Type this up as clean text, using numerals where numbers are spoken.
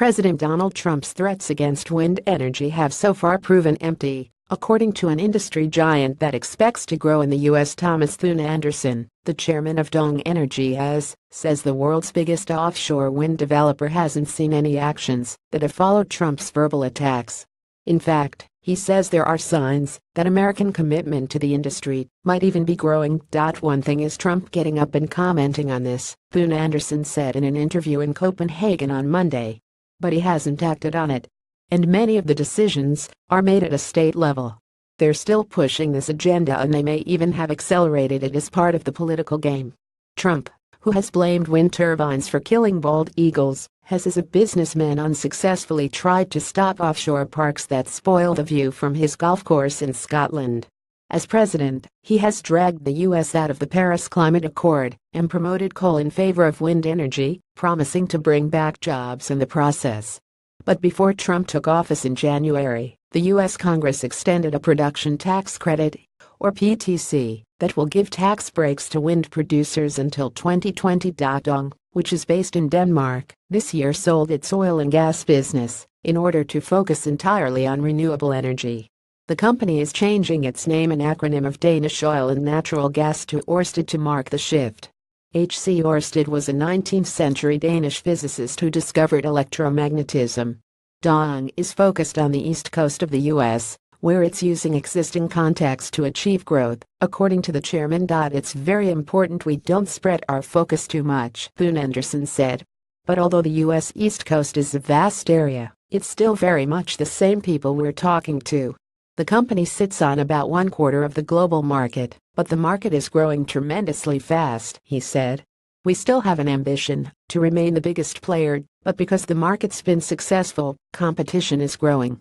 President Donald Trump's threats against wind energy have so far proven empty, according to an industry giant that expects to grow in the U.S. Thomas Thune Anderson, the chairman of Dong Energy, says the world's biggest offshore wind developer hasn't seen any actions that have followed Trump's verbal attacks. In fact, he says there are signs that American commitment to the industry might even be growing. One thing is Trump getting up and commenting on this, Thune Anderson said in an interview in Copenhagen on Monday. But he hasn't acted on it. And many of the decisions are made at a state level. They're still pushing this agenda, and they may even have accelerated it as part of the political game. Trump, who has blamed wind turbines for killing bald eagles, has as a businessman unsuccessfully tried to stop offshore parks that spoil the view from his golf course in Scotland. As president, he has dragged the U.S. out of the Paris Climate Accord and promoted coal in favor of wind energy, promising to bring back jobs in the process. But before Trump took office in January, the U.S. Congress extended a production tax credit, or PTC, that will give tax breaks to wind producers until 2020. Dong, which is based in Denmark, this year sold its oil and gas business in order to focus entirely on renewable energy. The company is changing its name and acronym of Danish Oil and Natural Gas to Ørsted to mark the shift. H.C. Ørsted was a 19th-century Danish physicist who discovered electromagnetism. Dong is focused on the east coast of the U.S., where it's using existing contacts to achieve growth, according to the chairman. It's very important we don't spread our focus too much, Thune Anderson said. But although the U.S. East Coast is a vast area, it's still very much the same people we're talking to. The company sits on about 1/4 of the global market, but the market is growing tremendously fast, he said. We still have an ambition to remain the biggest player, but because the market's been successful, competition is growing.